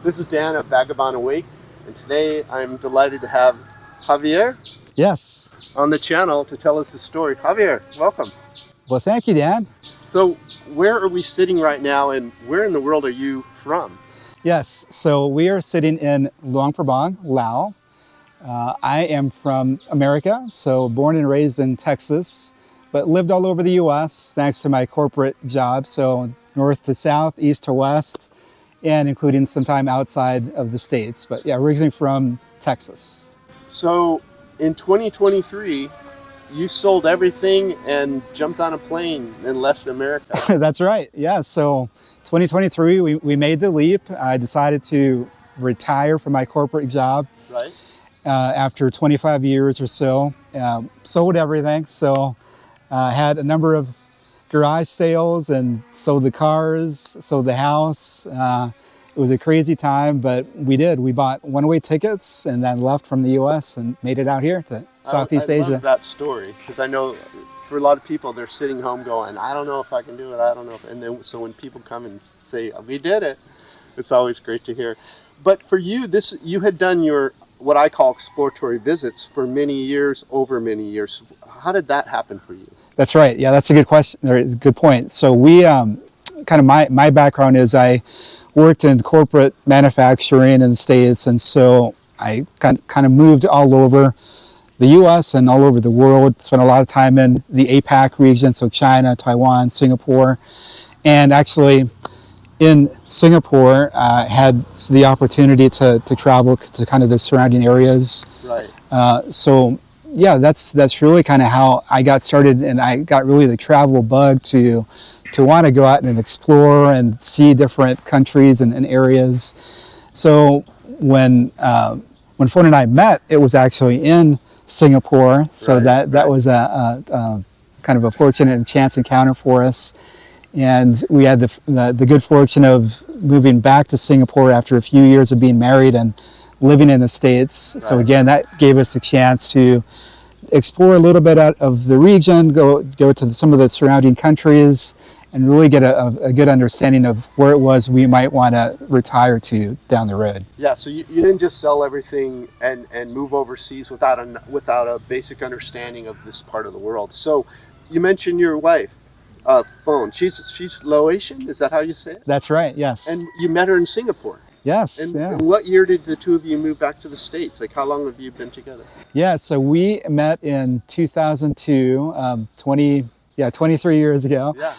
This is Dan at Vagabond Awake, and today I'm delighted to have Javier Yes. on the channel to tell us the story. Javier, welcome. Well, thank you, Dan. So where are we sitting right now, and where in the world are you from? Yes, so we are sitting in Luang Prabang, Laos. I am from America, so born and raised in Texas, but lived all over the U.S. thanks to my corporate job, so north to south, east to west, and including some time outside of the States. But yeah, originally from Texas. So in 2023, you sold everything and jumped on a plane and left America. That's right, yeah. So 2023, we made the leap. I decided to retire from my corporate job. Right. After 25 years or so, sold everything. So had a number of garage sales and sold the cars, sold the house. It was a crazy time, but we did. We bought one-way tickets and then left from the U.S. and made it out here to Southeast Asia. I love that story because I know for a lot of people, they're sitting home going, I don't know if I can do it, I don't know if, and then so when people come and say, we did it, it's always great to hear. But for you, you had done your, what I call exploratory visits for many years, over many years. How did that happen for you? That's right. Yeah, that's a good question, or a good point. So we, kind of my background is I worked in corporate manufacturing in the States, and so I kind of moved all over the U.S. and all over the world. Spent a lot of time in the APAC region, so China, Taiwan, Singapore, and actually in Singapore, had the opportunity to travel to kind of the surrounding areas. Right. So yeah, that's really kind of how I got started, and I got really the travel bug to want to go out and explore and see different countries and areas. So when Phone and I met, it was actually in Singapore. So that was a kind of a fortunate and chance encounter for us. And we had the good fortune of moving back to Singapore after a few years of being married and living in the States. Right. So again, that gave us a chance to explore a little bit out of the region, go to some of the surrounding countries, and really get a good understanding of where it was we might want to retire to down the road. Yeah, so you didn't just sell everything and move overseas without a basic understanding of this part of the world. So you mentioned your wife, Phone. She's Laotian, is that how you say it? That's right, yes. And you met her in Singapore. Yes. And yeah. What year did the two of you move back to the States? Like, how long have you been together? Yeah, so we met in 2002, 23 years ago. Yeah.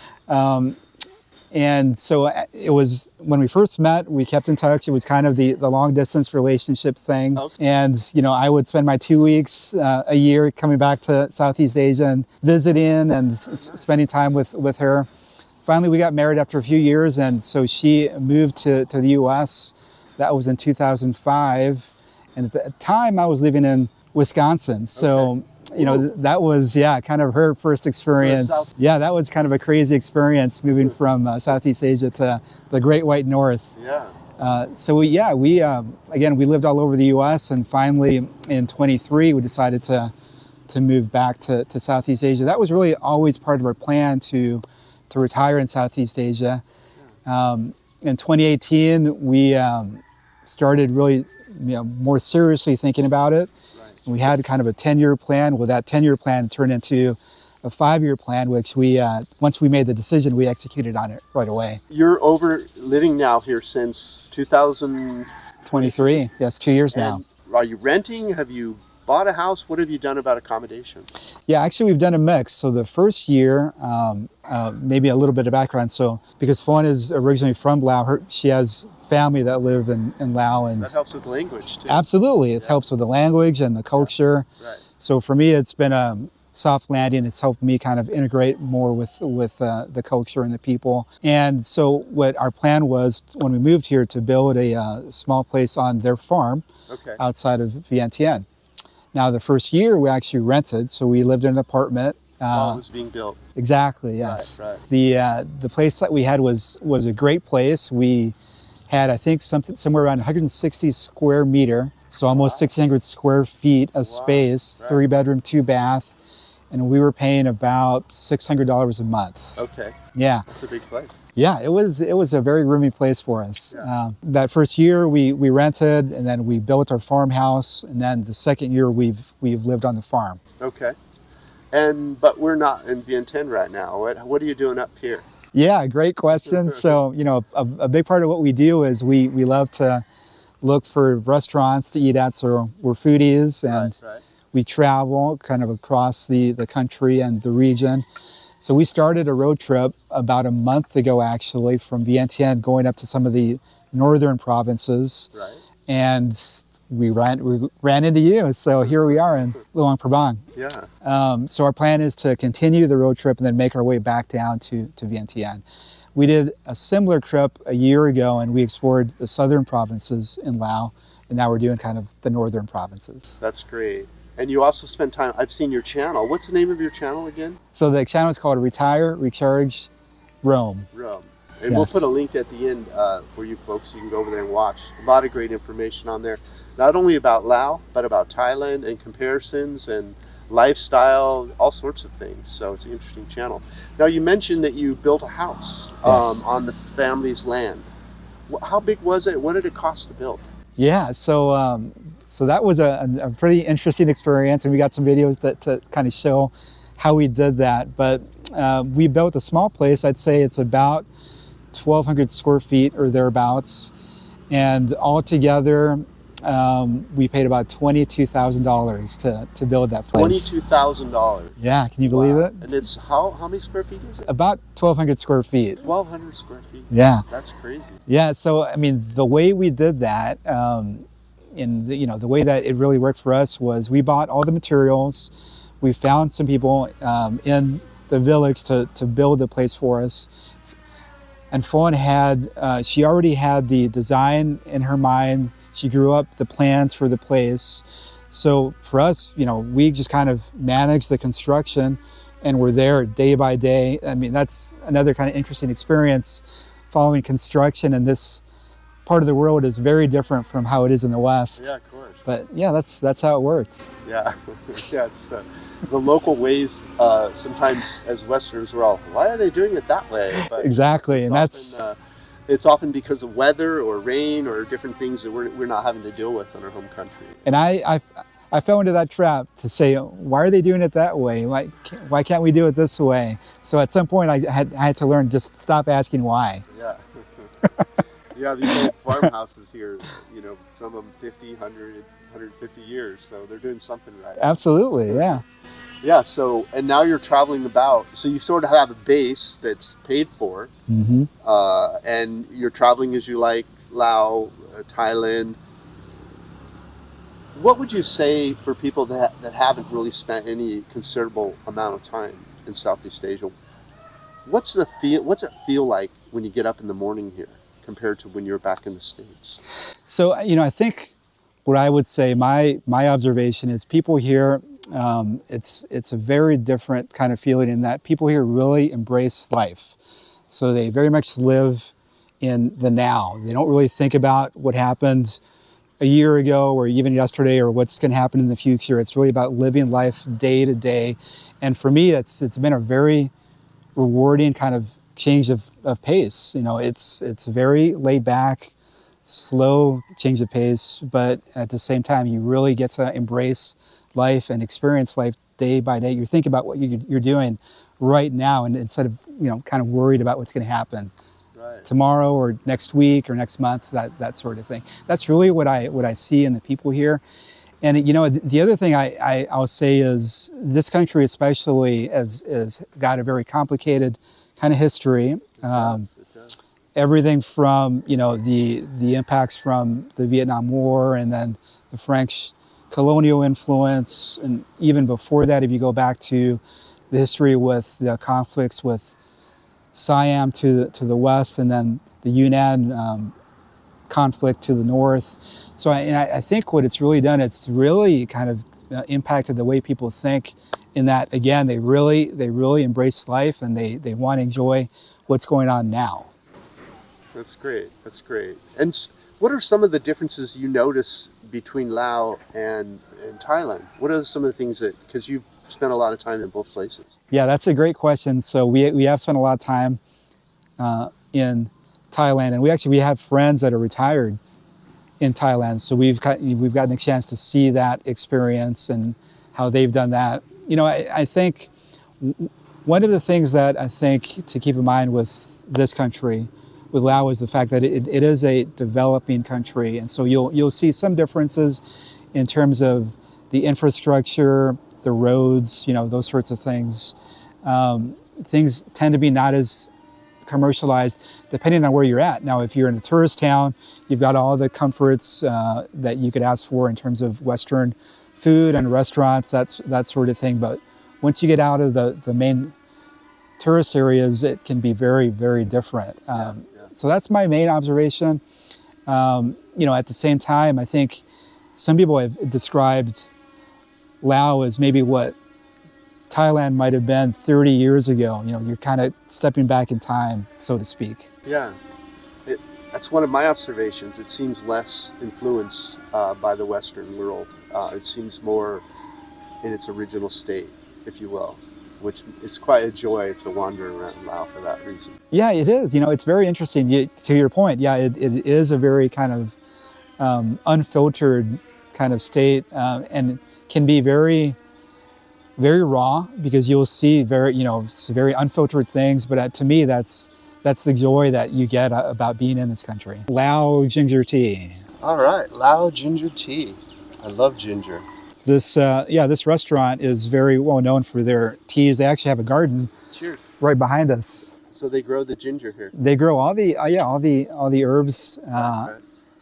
And so it was, when we first met, we kept in touch. It was kind of the long distance relationship thing. Okay. And, I would spend my 2 weeks a year coming back to Southeast Asia and visiting and spending time with her. Finally, we got married after a few years, and so she moved to the U.S. That was in 2005. And at the time, I was living in Wisconsin. So, that was, kind of her first experience. Yeah, that was kind of a crazy experience moving from Southeast Asia to the Great White North. Yeah. So we lived all over the U.S. and finally in 23, we decided to move back to Southeast Asia. That was really always part of our plan to retire in Southeast Asia. In 2018, we started really more seriously thinking about it. We had kind of a 10-year plan. Well, that 10-year plan turned into a 5-year plan, which we, once we made the decision, we executed on it right away. You're living now here since 2023? Yes, 2 years now. Are you renting? Have you bought a house? What have you done about accommodation? Yeah, actually, we've done a mix. So the first year, maybe a little bit of background. So because Phone is originally from Laos, she has family that live in Laos. And that helps with the language, too. Absolutely. It helps with the language and the culture. Right. So for me, it's been a soft landing. It's helped me kind of integrate more with the culture and the people. And so what our plan was when we moved here to build a small place on their farm outside of Vientiane. Now, the first year we actually rented, so we lived in an apartment. While it was being built. Exactly, yes. Right. The place that we had was a great place. We had, I think, somewhere around 160 square meter, so almost 600 square feet of space, 3-bedroom, 2-bath. and we were paying about $600 a month. Okay. Yeah. That's a big place. Yeah, it was a very roomy place for us. Yeah. That first year we rented, and then we built our farmhouse, and then the second year we've lived on the farm. Okay. But we're not in Vientiane right now. What are you doing up here? Yeah, great question. So, you know, a big part of what we do is we love to look for restaurants to eat at. So we're foodies, and Right. we travel kind of across the country and the region. So we started a road trip about a month ago, actually, from Vientiane going up to some of the northern provinces. Right. And we ran into you. So here we are in Luang Prabang. Yeah. So our plan is to continue the road trip and then make our way back down to Vientiane. We did a similar trip a year ago, and we explored the southern provinces in Laos, and now we're doing kind of the northern provinces. That's great. And you also spend time, I've seen your channel. What's the name of your channel again? So the channel is called 𝗪cie 𝐿 Rome. And we'll put a link at the end for you folks. You can go over there and watch. A lot of great information on there. Not only about Laos, but about Thailand and comparisons and lifestyle, all sorts of things. So it's an interesting channel. Now you mentioned that you built a house on the family's land. How big was it? What did it cost to build? Yeah, so so that was a pretty interesting experience, and we got some videos that to kind of show how we did that. But we built a small place. I'd say it's about 1,200 square feet or thereabouts, and altogether we paid about $22,000 to build that place. $22,000. Yeah, can you believe it? And it's how many square feet is it? About 1,200 square feet. 1,200 square feet. Yeah. That's crazy. Yeah, so I mean, the way we did that, the way that it really worked for us was we bought all the materials. We found some people in the village to build the place for us. And 𝐵 she already had the design in her mind. She grew up the plans for the place. So for us, we just kind of managed the construction, and we're there day by day. I mean, that's another kind of interesting experience. Following construction in this part of the world is very different from how it is in the West. Yeah, of course. But yeah, that's how it works. Yeah, yeah, it's the local ways. Sometimes as Westerners, we're all, why are they doing it that way? But exactly, and it's often because of weather or rain or different things that we're not having to deal with in our home country. And I fell into that trap to say, why are they doing it that way? Why can't we do it this way? So at some point I had to learn, just stop asking why. Yeah. Yeah, these old farmhouses here, some of them 50, 100, 150 years, so they're doing something right. Absolutely, yeah. Yeah, so, and now you're traveling about, so you sort of have a base that's paid for, and you're traveling as you like, Laos, Thailand. What would you say for people that haven't really spent any considerable amount of time in Southeast Asia? What's it feel like when you get up in the morning here compared to when you're back in the States? So, I think what I would say, my observation is people here, it's a very different kind of feeling in that people here really embrace life. So they very much live in the now. They don't really think about what happened a year ago or even yesterday or what's going to happen in the future. It's really about living life day to day. And for me, it's been a very rewarding kind of change of pace. It's very laid back, slow change of pace, but at the same time, you really get to embrace life and experience life day by day. You think about what you're doing right now, and instead of kind of worried about what's going to happen tomorrow or next week or next month, that sort of thing. That's really what I see in the people here. And the other thing I'll say is this country especially has got a very complicated kind of history. It does. Everything from the impacts from the Vietnam War, and then the French colonial influence, and even before that, if you go back to the history with the conflicts with Siam to the west, and then the Yunnan conflict to the north. So I think what it's really done, it's really kind of impacted the way people think, in that, again, they really embrace life, and they want to enjoy what's going on now. That's great. That's great. And what are some of the differences you notice between Laos and Thailand? What are some of the things because you've spent a lot of time in both places. Yeah, that's a great question. So we have spent a lot of time in Thailand, and we have friends that are retired in Thailand. So we've gotten a chance to see that experience and how they've done that. You know, I think one of the things that I think to keep in mind with this country, with Laos, is the fact that it is a developing country, and so you'll see some differences in terms of the infrastructure, the roads, you know, those sorts of things. Things tend to be not as commercialized depending on where you're at. Now, if you're in a tourist town, you've got all the comforts that you could ask for in terms of Western food and restaurants, that sort of thing. But once you get out of the main tourist areas, it can be very, very different. So that's my main observation. You know, at the same time, I think some people have described Laos as maybe what Thailand might have been 30 years ago. You know, you're kind of stepping back in time, so to speak. Yeah, that's one of my observations. It seems less influenced by the Western world. It seems more in its original state, if you will, which is quite a joy to wander around Laos for that reason. Yeah, it is. You know, it's very interesting. To your point, yeah, it is a very kind of unfiltered kind of state, and can be very, very raw, because you'll see very unfiltered things. But to me, that's the joy that you get about being in this country. Lao ginger tea. All right, Lao ginger tea. I love ginger. This restaurant is very well known for their teas. They actually have a garden. Cheers. Right behind us. So they grow the ginger here. They grow all the herbs. Okay.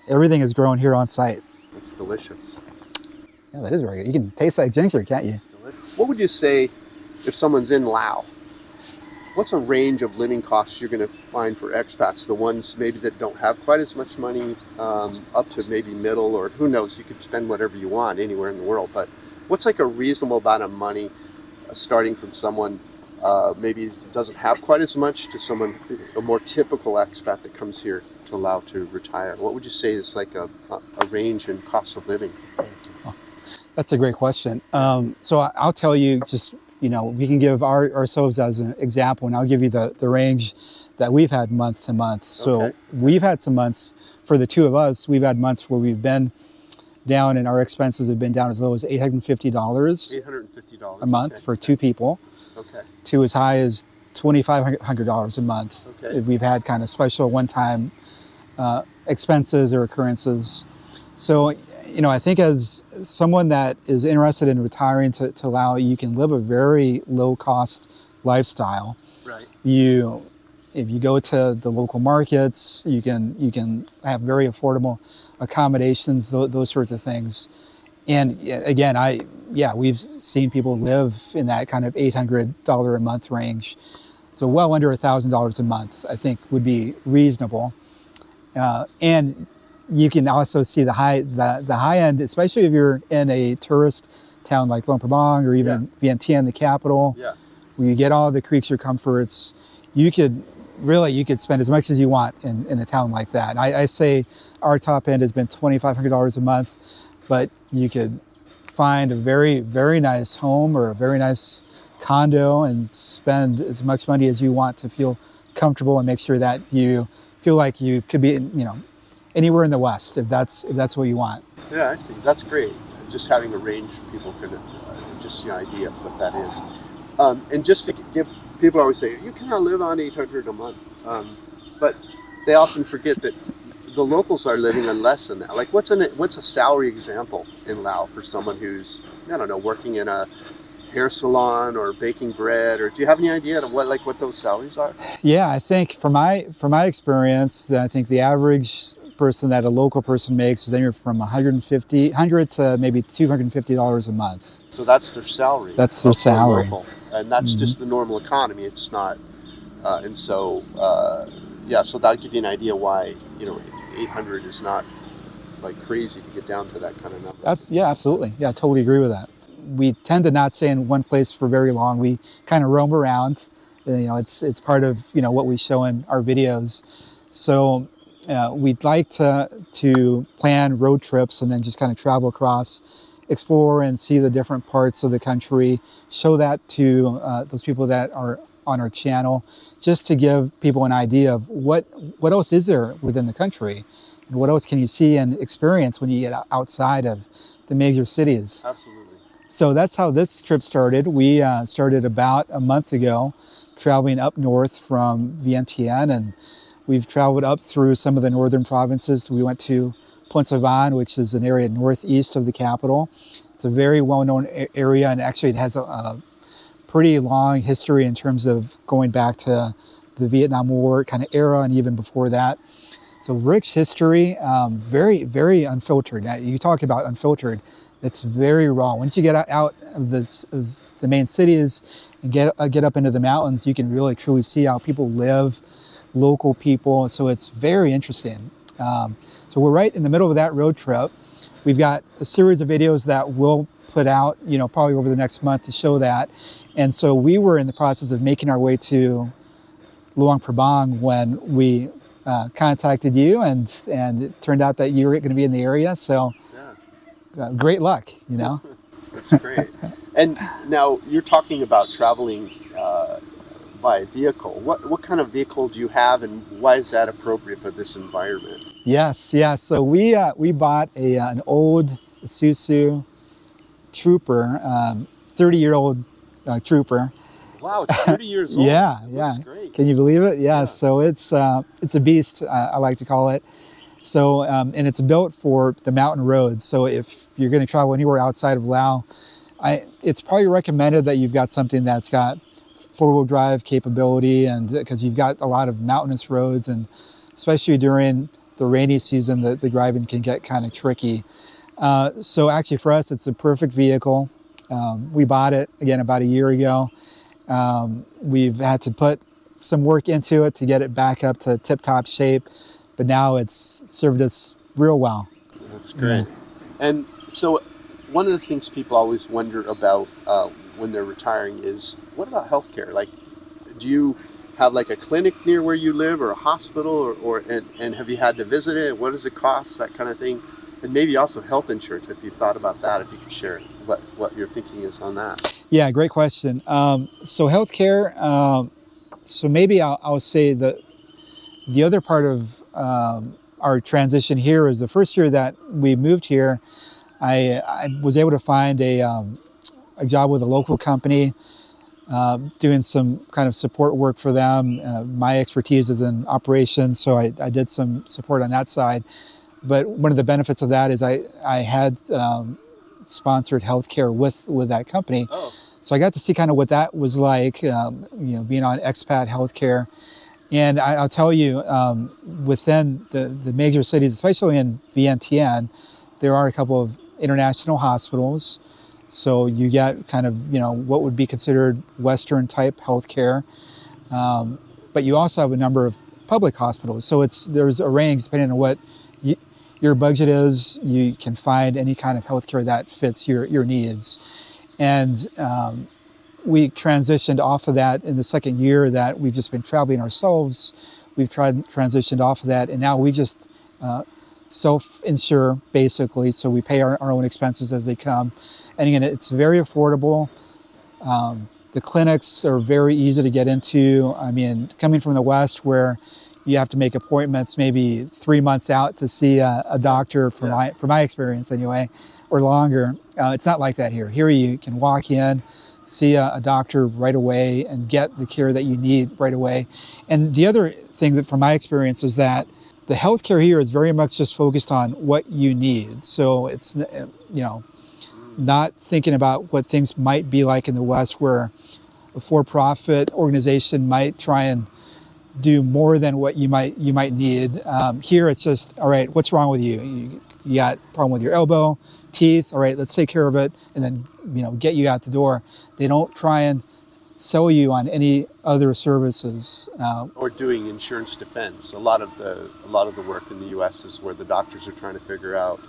Everything is grown here on site. It's delicious. Yeah, that is very good. You can taste that ginger, can't you? It's delicious. What would you say if someone's in Laos? What's a range of living costs you're going to find for expats, the ones maybe that don't have quite as much money, up to maybe middle, or who knows, you could spend whatever you want anywhere in the world, but what's like a reasonable amount of money starting from someone maybe doesn't have quite as much to someone, a more typical expat that comes here to Laos to retire? What would you say is like a range in cost of living? Oh, that's a great question. So I'll tell you, just, you know, we can give ourselves as an example, and I'll give you the range that we've had month to month. So okay. We've had some months, for the two of us, we've had months where we've been down and our expenses have been down as low as $850 $850 a month, okay. for two people, okay. to as high as $2,500 a month. Okay. If we've had kind of special one-time expenses or occurrences. So, you know, I think as someone that is interested in retiring to Laos, you can live a very low-cost lifestyle. Right. If you go to the local markets, you can have very affordable accommodations, those sorts of things. And again, we've seen people live in that kind of $800 a month range. So well under $1,000 a month, I think, would be reasonable. And you can also see the high end, especially if you're in a tourist town like Luang Prabang, or even Vientiane, the capital, where you get all the creature comforts. You could spend as much as you want in a town like that. And I say our top end has been $2,500 a month, but you could find a very, very nice home or a very nice condo and spend as much money as you want to feel comfortable and make sure that you feel like you could be, you know, anywhere in the West, if that's what you want. Yeah, I see. That's great. Just having a range, people could just the idea of what that is. And just to give, people always say, you cannot live on $800 a month. But they often forget that the locals are living on less than that. Like what's a salary example in Laos for someone who's, I don't know, working in a hair salon or baking bread, or do you have any idea of what those salaries are? Yeah, I think from my experience, I think the average person that a local person makes is anywhere from $100 to maybe $250 a month. So that's their salary. That's their salary. Local. And that's just the normal economy. It's not, so that'll give you an idea why, you know, 800 is not like crazy to get down to that kind of number. Absolutely. Yeah, I totally agree with that. We tend to not stay in one place for very long. We kind of roam around. You know, it's part of, you know, what we show in our videos. So we'd like to plan road trips and then just kind of travel across explore and see the different parts of the country, show that to those people that are on our channel, just to give people an idea of what else is there within the country, and what else can you see and experience when you get outside of the major cities. Absolutely. So that's how this trip started. We started about a month ago, traveling up north from Vientiane, and we've traveled up through some of the northern provinces. We went to Pointe Savane, which is an area northeast of the capital. It's a very well-known area, and actually it has a pretty long history in terms of going back to the Vietnam War kind of era and even before that. So rich history, very, very unfiltered. Now, you talk about unfiltered, it's very raw. Once you get out of the main cities and get up into the mountains, you can really truly see how people live, local people. So it's very interesting. So we're right in the middle of that road trip. We've got a series of videos that we'll put out, probably over the next month to show that. And so we were in the process of making our way to Luang Prabang when we contacted you, and it turned out that you were going to be in the area. So great luck, That's great. And now you're talking about traveling by vehicle. What kind of vehicle do you have, and why is that appropriate for this environment? Yes, yeah. So we bought an old Isuzu Trooper, 30-year-old Trooper. Wow, it's 30 years old. Yeah, It yeah. looks great. Can you believe it? Yeah. So it's a beast, I like to call it. So and it's built for the mountain roads. So if you're going to travel anywhere outside of Laos, it's probably recommended that you've got something that's got four-wheel drive capability, and because you've got a lot of mountainous roads, and especially during the rainy season, the driving can get kind of tricky. So actually for us, it's a perfect vehicle. We bought it, again, about a year ago. We've had to put some work into it to get it back up to tip-top shape, but now it's served us real well. That's great. Yeah. And so one of the things people always wonder about when they're retiring is, what about healthcare? Like, do you have like a clinic near where you live, or a hospital, or and have you had to visit it? What does it cost? That kind of thing. And maybe also health insurance, if you've thought about that, if you could share what your thinking is on that. Yeah, great question. So healthcare, so maybe I'll say that the other part of our transition here is the first year that we moved here, I was able to find a job with a local company, doing some kind of support work for them. My expertise is in operations, so I did some support on that side. But one of the benefits of that is I had sponsored healthcare with that company. Oh. So I got to see kind of what that was like, being on expat healthcare. And I'll tell you, within the major cities, especially in Vientiane, there are a couple of international hospitals. So you get kind of, what would be considered Western type healthcare. But you also have a number of public hospitals. So there's a range depending on what your budget is. You can find any kind of healthcare that fits your needs. And we transitioned off of that in the second year that we've just been traveling ourselves. We've transitioned off of that, and now we just self-insure, basically. So we pay our own expenses as they come. And again, it's very affordable. The clinics are very easy to get into. I mean, coming from the West, where you have to make appointments maybe 3 months out to see a doctor, for my experience anyway, or longer. It's not like that here. Here you can walk in, see a doctor right away, and get the care that you need right away. And the other thing that from my experience is that the healthcare here is very much just focused on what you need. So it's, not thinking about what things might be like in the West, where a for-profit organization might try and do more than what you might need. Here it's just, all right, what's wrong with you? You got a problem with your elbow, teeth, all right, let's take care of it, and then get you out the door. They don't try and sell you on any other services. Or doing insurance defense. A lot of the work in the U.S. is where the doctors are trying to figure out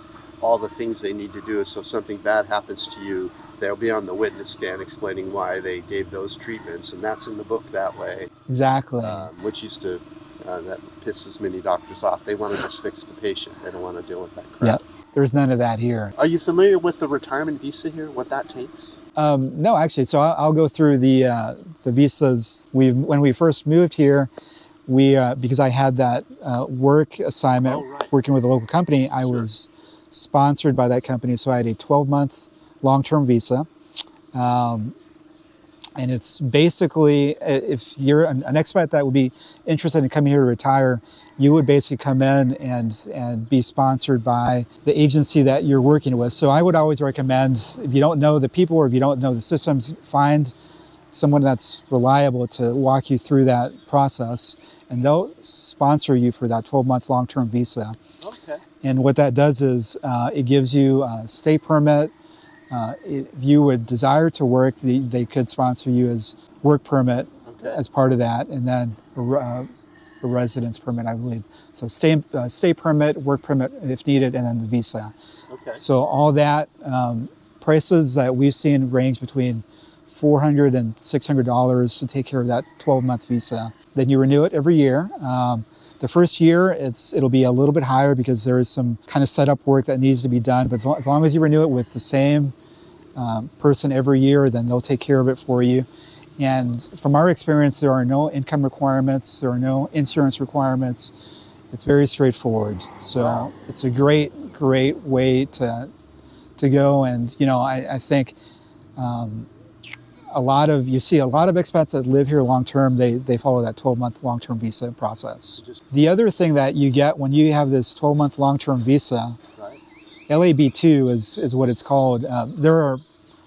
all the things they need to do. So if something bad happens to you, they'll be on the witness stand explaining why they gave those treatments, and that's in the book that way. Exactly. Which used to, that pisses many doctors off. They want to just fix the patient. They don't want to deal with that crap. Yeah. there's none of that here. Are you familiar with the retirement visa here, what that takes? No, actually, so I'll go through the visas. When we first moved here, because I had that work assignment working with a local company, I was sponsored by that company, so I had a 12-month long-term visa. And it's basically, if you're an expat that would be interested in coming here to retire, you would basically come in and be sponsored by the agency that you're working with. So I would always recommend, if you don't know the people or if you don't know the systems, find someone that's reliable to walk you through that process, and they'll sponsor you for that 12-month long-term visa. Okay. And what that does is it gives you a stay permit. If you would desire to work, they could sponsor you as work permit as part of that, and then a residence permit, I believe. So stay permit, work permit if needed, and then the visa. Okay. So all that, prices that we've seen range between $400 and $600 to take care of that 12-month visa. Then you renew it every year. The first year, it'll be a little bit higher because there is some kind of setup work that needs to be done. But as long as you renew it with the same person every year, then they'll take care of it for you. And from our experience, there are no income requirements. There are no insurance requirements. It's very straightforward. So it's a great way to go. And I think you see a lot of expats that live here long term, they follow that 12-month long-term visa process. The other thing that you get when you have this 12-month long-term visa, LAB2 is what it's called. There are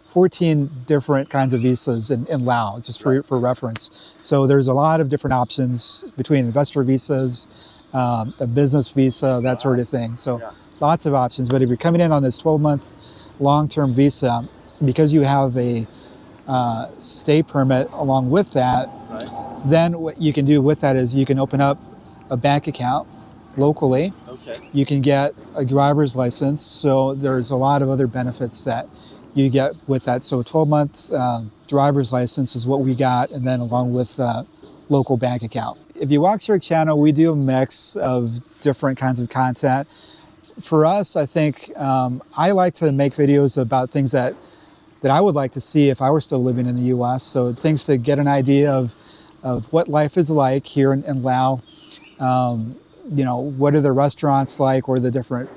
14 different kinds of visas in Laos, just for reference. So there's a lot of different options between investor visas, a business visa, that sort of thing. So lots of options. But if you're coming in on this 12-month long-term visa, because you have a stay permit along with that, then what you can do with that is you can open up a bank account locally. You can get a driver's license. So there's a lot of other benefits that you get with that. So a 12-month driver's license is what we got, and then along with a local bank account. If you watch our channel, we do a mix of different kinds of content. For us, I think I like to make videos about things that I would like to see if I were still living in the U.S. So things to get an idea of what life is like here in Laos. What are the restaurants like, or the different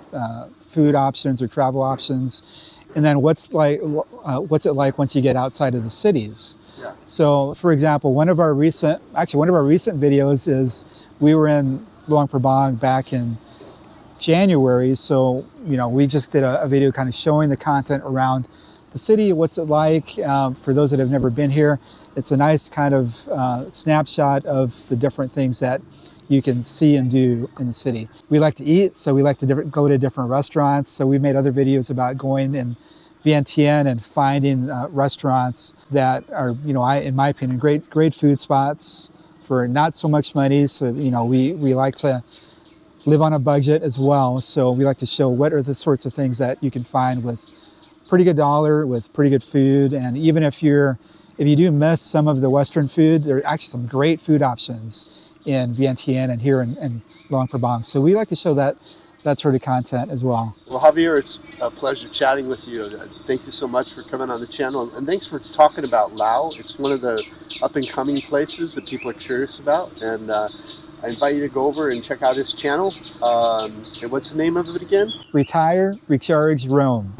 food options or travel options, and then what's it like once you get outside of the cities. So, for example, one of our recent videos is we were in Luang Prabang back in January. So we just did a video kind of showing the content around the city, what's it like. For those that have never been here, it's a nice kind of snapshot of the different things that you can see and do in the city. We like to eat, so we like to go to different restaurants. So we made other videos about going in Vientiane and finding restaurants that are, in my opinion, great food spots for not so much money. So we like to live on a budget as well. So we like to show what are the sorts of things that you can find with pretty good dollar, with pretty good food. And even if you do miss some of the Western food, there are actually some great food options in Vientiane and here in Luang Prabang. So we like to show that sort of content as well. Well, Javier, it's a pleasure chatting with you. Thank you so much for coming on the channel, and thanks for talking about Laos. It's one of the up-and-coming places that people are curious about, and I invite you to go over and check out his channel. And what's the name of it again? 𝗙𝗫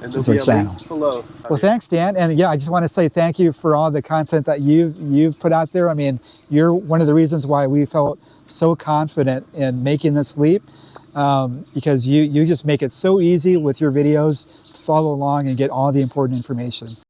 And there'll be a link below. Well, thanks, Dan. And yeah, I just want to say thank you for all the content that you've put out there. I mean, you're one of the reasons why we felt so confident in making this leap, because you just make it so easy with your videos to follow along and get all the important information.